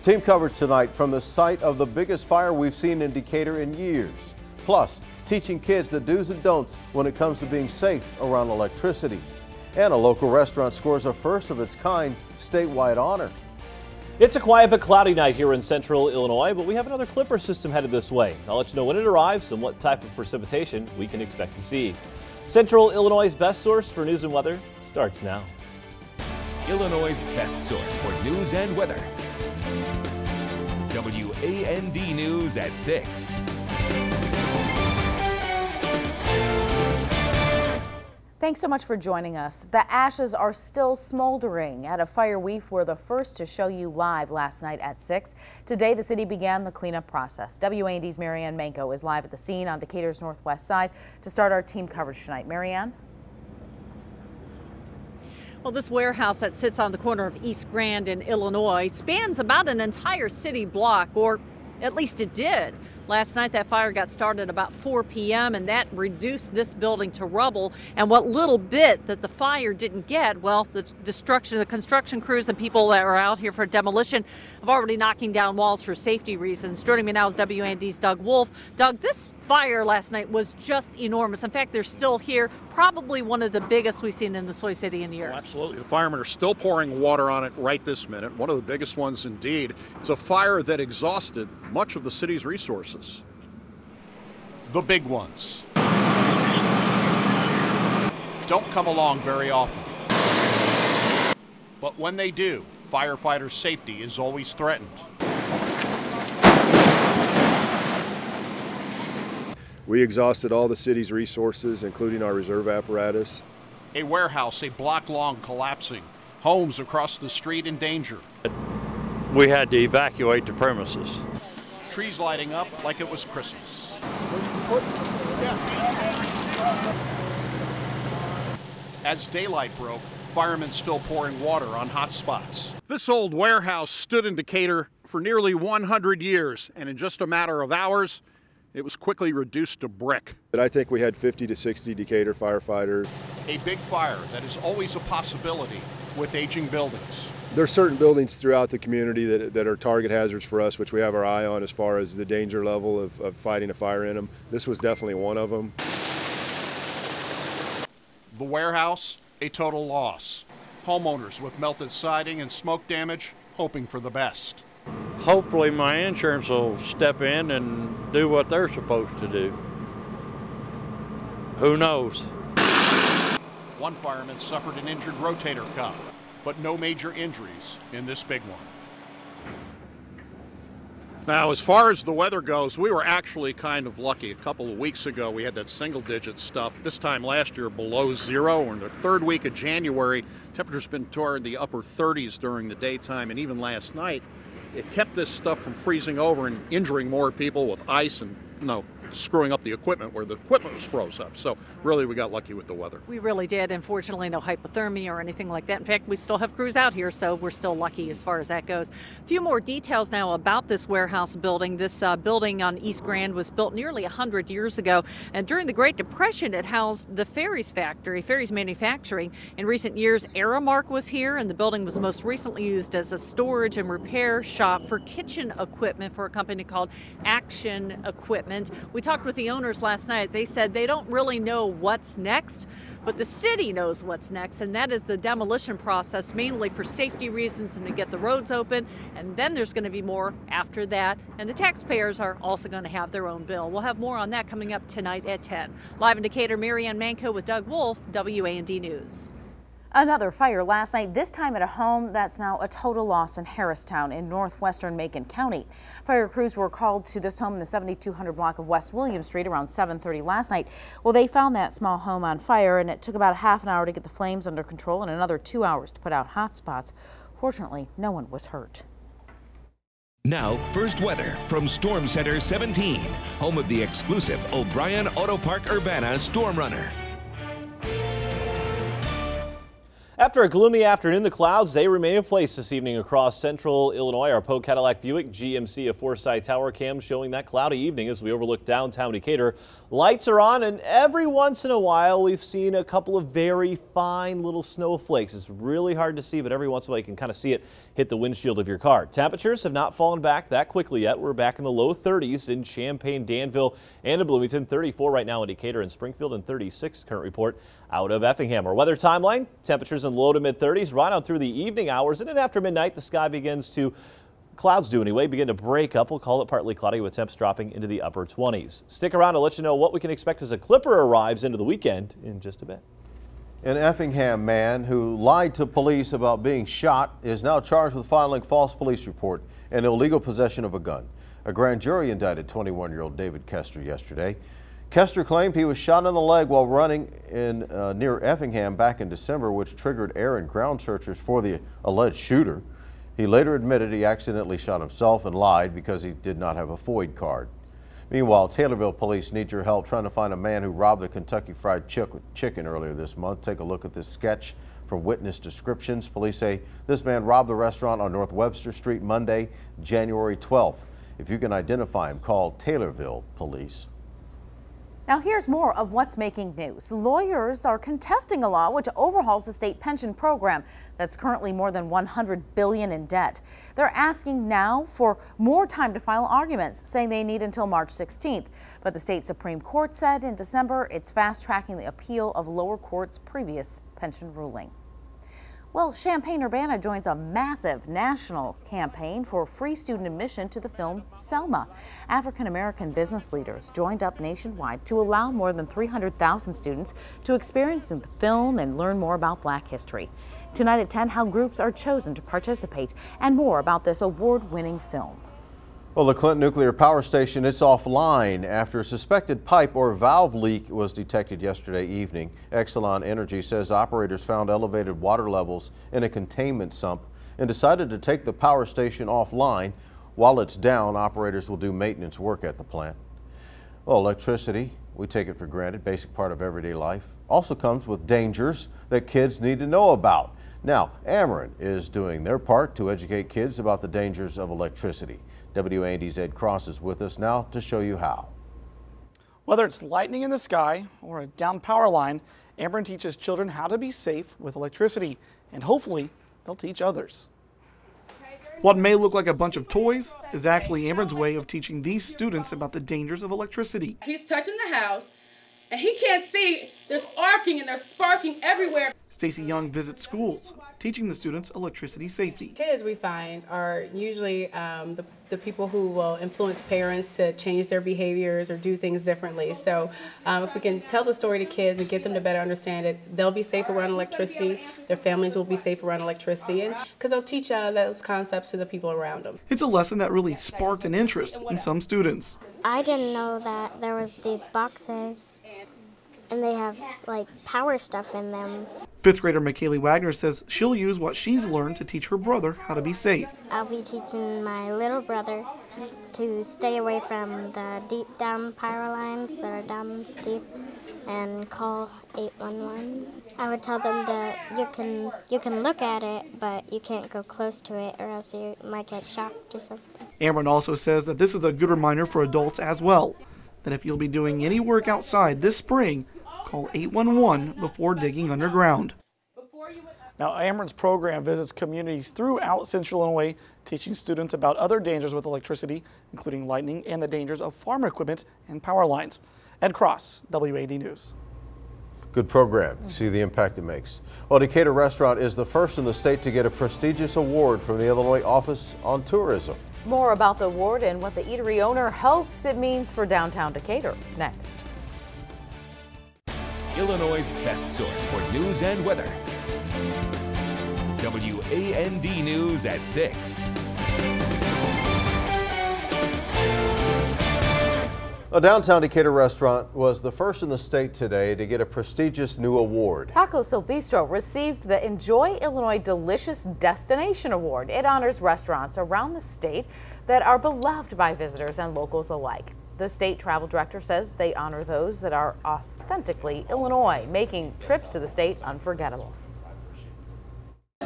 Team coverage tonight from the site of the biggest fire we've seen in Decatur in years. Plus, teaching kids the do's and don'ts when it comes to being safe around electricity. And a local restaurant scores a first of its kind statewide honor. It's a quiet but cloudy night here in central Illinois, but we have another clipper system headed this way. I'll let you know when it arrives and what type of precipitation we can expect to see. Central Illinois' best source for news and weather starts now. Illinois' best source for news and weather. WAND News at 6. Thanks so much for joining us. The ashes are still smoldering at a fire we were the first to show you live last night at 6. Today, the city began the cleanup process. WAND's Marianne Manko is live at the scene on Decatur's northwest side to start our team coverage tonight. Marianne? Well, this warehouse that sits on the corner of East Grand in Illinois spans about an entire city block, or at least it did. Last night, that fire got started about 4 p.m. and that reduced this building to rubble. And what little bit that the fire didn't get, well, the construction crews and people that are out here for demolition have already knocking down walls for safety reasons. Joining me now is WAND's Doug Wolf. Doug, this fire last night was just enormous. In fact, they're still here, probably one of the biggest we've seen in the Soy City in years. Oh, absolutely. The firemen are still pouring water on it right this minute. One of the biggest ones indeed. It's a fire that exhausted much of the city's resources. The big ones don't come along very often. But when they do, firefighters' safety is always threatened. We exhausted all the city's resources, including our reserve apparatus. A warehouse a block long collapsing. Homes across the street in danger. We had to evacuate the premises. Trees lighting up like it was Christmas. As daylight broke, firemen still pouring water on hot spots. This old warehouse stood in Decatur for nearly 100 years, and in just a matter of hours, it was quickly reduced to brick. But I think we had 50 to 60 Decatur firefighters. A big fire that is always a possibility with aging buildings. There are certain buildings throughout the community that are target hazards for us, which we have our eye on as far as the danger level of fighting a fire in them. This was definitely one of them. The warehouse, a total loss. Homeowners with melted siding and smoke damage hoping for the best. Hopefully my insurance will step in and do what they're supposed to do. Who knows? One fireman suffered an injured rotator cuff, but no major injuries in this big one. Now, as far as the weather goes, we were actually kind of lucky. A couple of weeks ago, we had that single-digit stuff. This time last year, below zero. We're in the third week of January. Temperature's been toward the upper 30s during the daytime, and even last night, it kept this stuff from freezing over and injuring more people with ice and, screwing up the equipment where the equipment was froze up. So really, we got lucky with the weather. We really did. Unfortunately, no hypothermia or anything like that. In fact, we still have crews out here, so we're still lucky as far as that goes. A few more details now about this warehouse building. This building on East Grand was built nearly 100 years ago, and during the Great Depression, it housed the Ferries factory, Ferries Manufacturing. In recent years, Aramark was here, and the building was most recently used as a storage and repair shop for kitchen equipment for a company called Action Equipment. We talked with the owners last night. They said they don't really know what's next, but the city knows what's next, and that is the demolition process, mainly for safety reasons and to get the roads open. And then there's going to be more after that, and the taxpayers are also going to have their own bill. We'll have more on that coming up tonight at 10. Live in Decatur, Marianne Manko with Doug Wolf, WAND News. Another fire last night, this time at a home that's now a total loss in Harristown in northwestern Macon County. Fire crews were called to this home in the 7200 block of West William Street around 7:30 last night. Well, they found that small home on fire, and it took about half an hour to get the flames under control and another 2 hours to put out hot spots. Fortunately, no one was hurt. Now, first weather from Storm Center 17, home of the exclusive O'Brien Auto Park Urbana Storm Runner. After a gloomy afternoon, the clouds, they remain in place this evening across central Illinois. Our Poe Cadillac Buick GMC of Forsyth Tower cam showing that cloudy evening as we overlook downtown Decatur. Lights are on, and every once in a while we've seen a couple of very fine little snowflakes. It's really hard to see, but every once in a while you can kind of see it hit the windshield of your car. Temperatures have not fallen back that quickly yet. We're back in the low 30s in Champaign, Danville, and in Bloomington. 34 right now in Decatur and Springfield, and 36 current report out of Effingham. Our weather timeline, temperatures in low to mid 30s right on through the evening hours, and then after midnight the sky begins to, clouds do anyway, begin to break up. We'll call it partly cloudy with temps dropping into the upper 20s. Stick around to let you know what we can expect as a clipper arrives into the weekend in just a bit. An Effingham man who lied to police about being shot is now charged with filing false police report and illegal possession of a gun. A grand jury indicted 21-year-old David Kester yesterday. Kester claimed he was shot in the leg while running in near Effingham back in December, which triggered air and ground searches for the alleged shooter. He later admitted he accidentally shot himself and lied because he did not have a FOID card. Meanwhile, Taylorville police need your help trying to find a man who robbed the Kentucky Fried Chicken earlier this month. Take a look at this sketch from witness descriptions. Police say this man robbed the restaurant on North Webster Street Monday, January 12th. If you can identify him, call Taylorville police. Now here's more of what's making news. Lawyers are contesting a law which overhauls the state pension program that's currently more than $100 billion in debt. They're asking now for more time to file arguments, saying they need until March 16th. But the state Supreme Court said in December it's fast-tracking the appeal of lower court's previous pension ruling. Well, Champaign-Urbana joins a massive national campaign for free student admission to the film Selma. African-American business leaders joined up nationwide to allow more than 300,000 students to experience the film and learn more about Black history. Tonight at 10, how groups are chosen to participate and more about this award-winning film. Well, the Clinton Nuclear Power Station, it's offline after a suspected pipe or valve leak was detected yesterday evening. Exelon Energy says operators found elevated water levels in a containment sump and decided to take the power station offline. While it's down, operators will do maintenance work at the plant. Well, electricity, we take it for granted, basic part of everyday life, also comes with dangers that kids need to know about. Now, Ameren is doing their part to educate kids about the dangers of electricity. WAND's Ed Cross is with us now to show you how. Whether it's lightning in the sky or a down power line, Ameren teaches children how to be safe with electricity, and hopefully they'll teach others. What may look like a bunch of toys is actually Ameren's way of teaching these students about the dangers of electricity. He's touching the house and he can't see. There's arcing and there's sparking everywhere. Stacy Young visits schools, teaching the students electricity safety. Kids, we find, are usually the people who will influence parents to change their behaviors or do things differently. So if we can tell the story to kids and get them to better understand it, they'll be safe around electricity, their families will be safe around electricity, and because they'll teach those concepts to the people around them. It's a lesson that really sparked an interest in some students. I didn't know that there was these boxes and they have like power stuff in them. Fifth grader McKaylee Wagner says she'll use what she's learned to teach her brother how to be safe. I'll be teaching my little brother to stay away from the deep down power lines that are down deep and call 811. I would tell them that you can look at it, but you can't go close to it or else you might get shocked or something. Ameren also says that this is a good reminder for adults as well, that if you'll be doing any work outside this spring, call 811 before digging underground. Now, Ameren's program visits communities throughout Central Illinois, teaching students about other dangers with electricity, including lightning and the dangers of farm equipment and power lines. Ed Cross, WAD News. Good program. See the impact it makes. Well, Decatur Restaurant is the first in the state to get a prestigious award from the Illinois Office on Tourism. More about the award and what the eatery owner hopes it means for downtown Decatur next. Illinois' best source for news and weather. WAND News at 6. A downtown Decatur restaurant was the first in the state today to get a prestigious new award. Taco Sil Bistro received the Enjoy Illinois Delicious Destination Award. It honors restaurants around the state that are beloved by visitors and locals alike. The state travel director says they honor those that are authentically Illinois, making trips to the state unforgettable.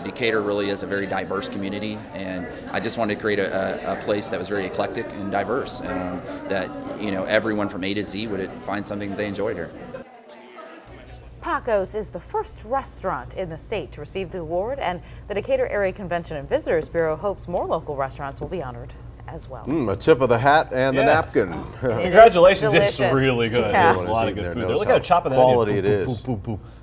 Decatur really is a very diverse community, and I just wanted to create a place that was very eclectic and diverse, that everyone from A to Z would find something they enjoyed here. Paco's is the first restaurant in the state to receive the award, and the Decatur Area Convention and Visitors Bureau hopes more local restaurants will be honored as well. A tip of the hat and the napkin. Congratulations, it's really good. Yeah. There's a lot of good food there. Look how at it chopping that quality onion. it is.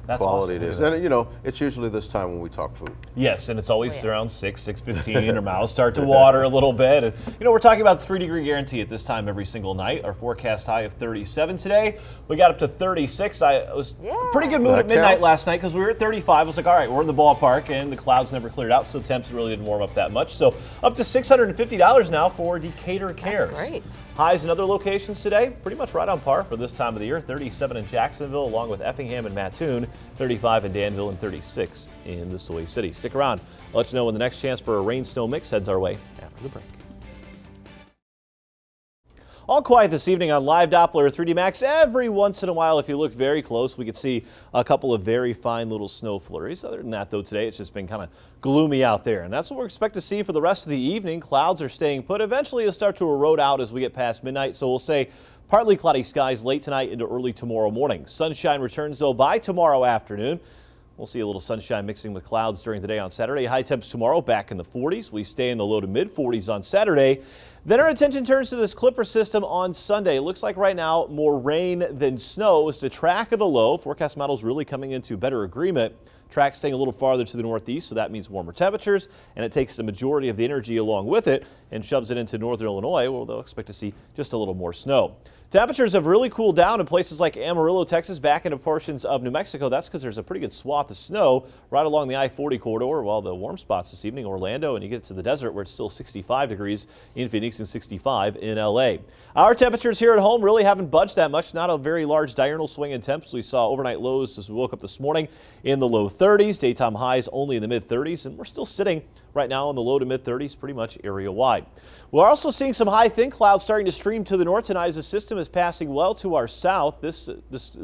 That's quality awesome. it is. And it's usually this time when we talk food. Yes, and it's always around 6:15. Our mouths start to water a little bit. And, we're talking about the 3-degree guarantee at this time every single night. Our forecast high of 37 today. We got up to 36. I was pretty good mood at midnight last night because we were at 35. I was like, all right, we're in the ballpark, and the clouds never cleared out, so temps really didn't warm up that much. So up to $650 now for Decatur Cares. That's great. Highs in other locations today, pretty much right on par for this time of the year. 37 in Jacksonville, along with Effingham and Mattoon. 35 in Danville and 36 in the Soy City. Stick around. I'll let you know when the next chance for a rain-snow mix heads our way after the break. All quiet this evening on Live Doppler 3D Max. Every once in a while, if you look very close, we could see a couple of very fine little snow flurries. Other than that, though, today it's just been kind of gloomy out there. And that's what we expect to see for the rest of the evening. Clouds are staying put. Eventually, it'll start to erode out as we get past midnight. So we'll say partly cloudy skies late tonight into early tomorrow morning. Sunshine returns, though, by tomorrow afternoon. We'll see a little sunshine mixing with clouds during the day on Saturday. High temps tomorrow back in the 40s. We stay in the low to mid 40s on Saturday. Then our attention turns to this clipper system on Sunday. It looks like right now more rain than snow is the track of the low. Forecast models really coming into better agreement. Track staying a little farther to the northeast, so that means warmer temperatures, and it takes the majority of the energy along with it and shoves it into northern Illinois, where they'll expect to see just a little more snow. Temperatures have really cooled down in places like Amarillo, Texas, back into portions of New Mexico. That's because there's a pretty good swath of snow right along the I-40 corridor, while the warm spots this evening, Orlando, and you get to the desert where it's still 65 degrees in Phoenix and 65 in LA. Our temperatures here at home really haven't budged that much. Not a very large diurnal swing in temps. We saw overnight lows as we woke up this morning in the low 30s, daytime highs only in the mid 30s, and we're still sitting right now in the low to mid 30s pretty much area wide. We're also seeing some high thin clouds starting to stream to the north tonight as the system is passing well to our south. This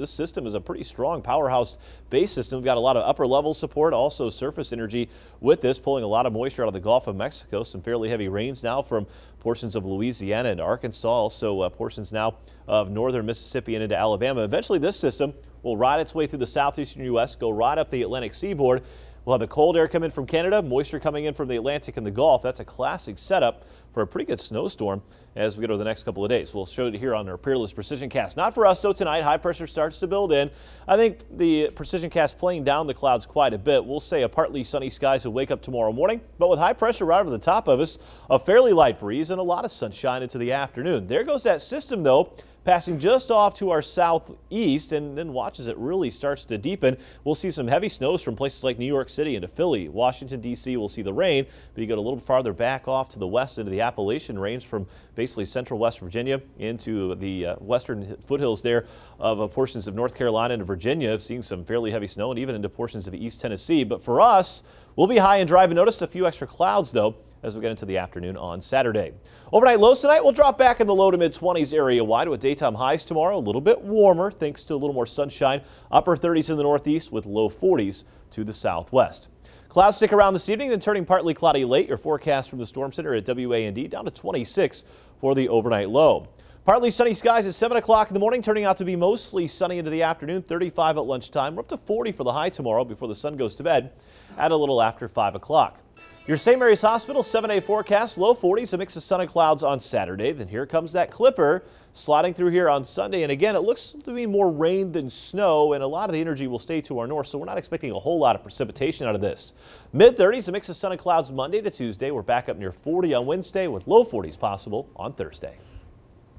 system is a pretty strong powerhouse base system. We've got a lot of upper level support, also surface energy with this, pulling a lot of moisture out of the Gulf of Mexico. Some fairly heavy rains now from portions of Louisiana and Arkansas, also portions now of northern Mississippi and into Alabama. Eventually this system will ride its way through the southeastern U.S., go right up the Atlantic seaboard. We'll have the cold air come in from Canada, moisture coming in from the Atlantic and the Gulf. That's a classic setup for a pretty good snowstorm as we get over the next couple of days. We'll show you here on our Peerless Precision Cast. Not for us, though, tonight. High pressure starts to build in. I think the Precision Cast playing down the clouds quite a bit. We'll say a partly sunny skies will wake up tomorrow morning, but with high pressure right over the top of us, a fairly light breeze and a lot of sunshine into the afternoon. There goes that system, though, passing just off to our southeast, and then watch as it really starts to deepen. We'll see some heavy snows from places like New York City into Philly. Washington, D.C. will see the rain, but you go a little farther back off to the west into the Appalachian range from basically central West Virginia into the western foothills there of portions of North Carolina and Virginia, seeing some fairly heavy snow, and even into portions of East Tennessee. But for us, we'll be high and dry, but notice a few extra clouds, though, as we get into the afternoon on Saturday. Overnight lows tonight will drop back in the low to mid 20s area wide with daytime highs tomorrow. A little bit warmer thanks to a little more sunshine. Upper 30s in the northeast with low 40s to the southwest. Clouds stick around this evening, then turning partly cloudy late. Your forecast from the Storm Center at WAND down to 26 for the overnight low. Partly sunny skies at 7 o'clock in the morning, turning out to be mostly sunny into the afternoon. 35 at lunchtime. We're up to 40 for the high tomorrow before the sun goes to bed at a little after 5 o'clock. Your St. Mary's Hospital 7-day forecast, low 40s, a mix of sun and clouds on Saturday. Then here comes that clipper sliding through here on Sunday. And again, it looks to be more rain than snow, and a lot of the energy will stay to our north, so we're not expecting a whole lot of precipitation out of this. Mid-30s, a mix of sun and clouds Monday to Tuesday. We're back up near 40 on Wednesday with low 40s possible on Thursday.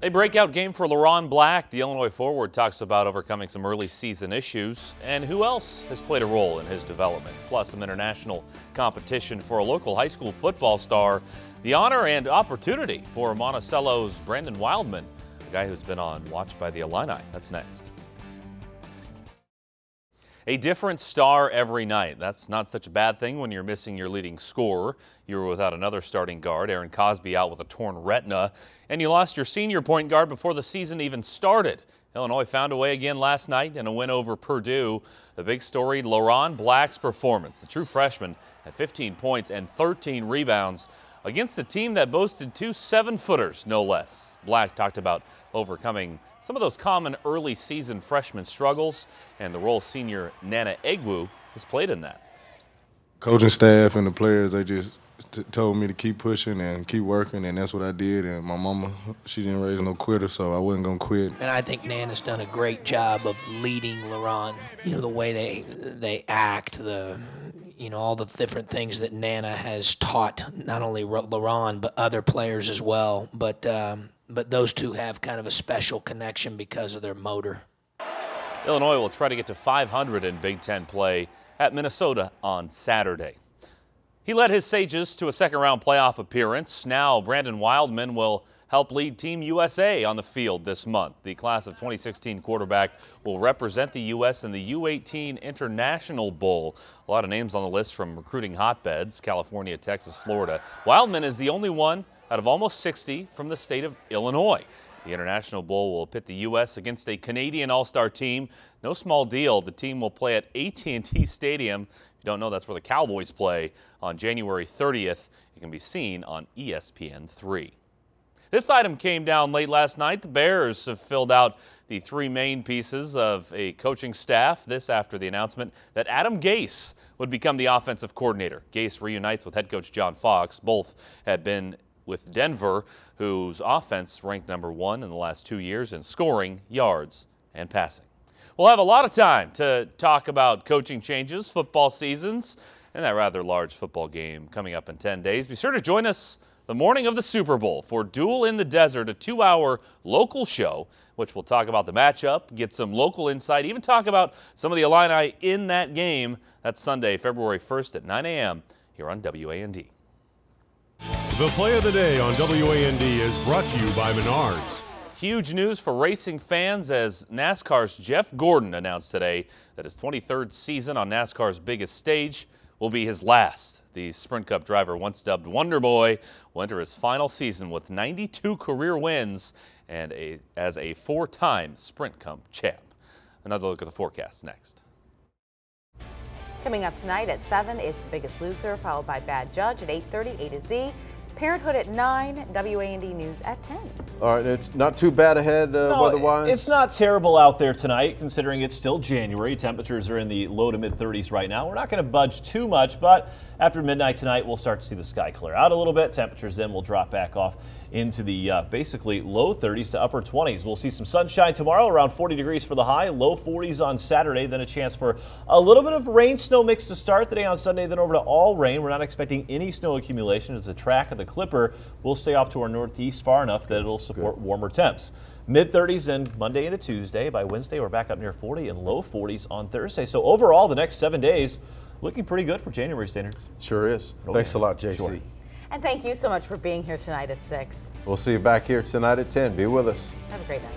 A breakout game for LaRon Black. The Illinois forward talks about overcoming some early season issues and who else has played a role in his development. Plus some international competition for a local high school football star. The honor and opportunity for Monticello's Brandon Wildman, a guy who's been on Watch by the Illini. That's next. A different star every night. That's not such a bad thing when you're missing your leading scorer. You were without another starting guard, Aaron Cosby, out with a torn retina. And you lost your senior point guard before the season even started. Illinois found a way again last night in a win over Purdue. The big story, LaRon Black's performance. The true freshman had 15 points and 13 rebounds against a team that boasted 2 7-footers, no less. Black talked about overcoming some of those common early season freshman struggles and the role senior Nana Egwu has played in that. Coaching staff and the players, they just told me to keep pushing and keep working, and that's what I did. And my mama, she didn't raise no quitter, so I wasn't going to quit. And I think Nana's done a great job of leading LaRon. You know, the way they act, all the different things that Nana has taught not only LaRon but other players as well. But those two have kind of a special connection because of their motor. Illinois will try to get to 500 in Big Ten play at Minnesota on Saturday. He led his Sages to a second-round playoff appearance. Now Brandon Wildman will help lead Team USA on the field this month. The class of 2016 quarterback will represent the U.S. in the U18 International Bowl. A lot of names on the list from recruiting hotbeds, California, Texas, Florida. Wildman is the only one out of almost 60 from the state of Illinois. The International Bowl will pit the U.S. against a Canadian All-Star team. No small deal. The team will play at AT&T Stadium. If you don't know, that's where the Cowboys play on January 30th. It can be seen on ESPN3. This item came down late last night. The Bears have filled out the 3 main pieces of a coaching staff. This after the announcement that Adam Gase would become the offensive coordinator. Gase reunites with head coach John Fox. Both had been with Denver, whose offense ranked #1 in the last 2 years in scoring, yards, and passing. We'll have a lot of time to talk about coaching changes, football seasons, and that rather large football game coming up in 10 days. Be sure to join us the morning of the Super Bowl for Duel in the Desert, a 2-hour local show, which will talk about the matchup, get some local insight, even talk about some of the Illini in that game. That's Sunday, February 1st at 9 a.m. here on WAND. The play of the day on WAND is brought to you by Menards. Huge news for racing fans as NASCAR's Jeff Gordon announced today that his 23rd season on NASCAR's biggest stage will be his last. The Sprint Cup driver, once dubbed Wonder Boy, will enter his final season with 92 career wins and as a 4-time Sprint Cup champ. Another look at the forecast next. Coming up tonight at 7, it's The Biggest Loser, followed by Bad Judge at 8:30, A to Z. Parenthood at 9, WAND News at 10. All right, it's not too bad ahead weather-wise? It's not terrible out there tonight, considering it's still January. Temperatures are in the low to mid-30s right now. We're not going to budge too much, but after midnight tonight, we'll start to see the sky clear out a little bit. Temperatures then will drop back off into the basically low 30s to upper 20s. We'll see some sunshine tomorrow, around 40 degrees for the high, low 40s on Saturday, then a chance for a little bit of rain snow mix to start the day on Sunday, then over to all rain. We're not expecting any snow accumulation as the track of the Clipper will stay off to our northeast far enough that it'll support warmer temps. Mid-30s and Monday into Tuesday. By Wednesday, we're back up near 40 and low 40s on Thursday. So overall, the next 7 days looking pretty good for January standards. Sure is. Thanks a lot, JC. Sure. And thank you so much for being here tonight at 6. We'll see you back here tonight at 10. Be with us. Have a great night.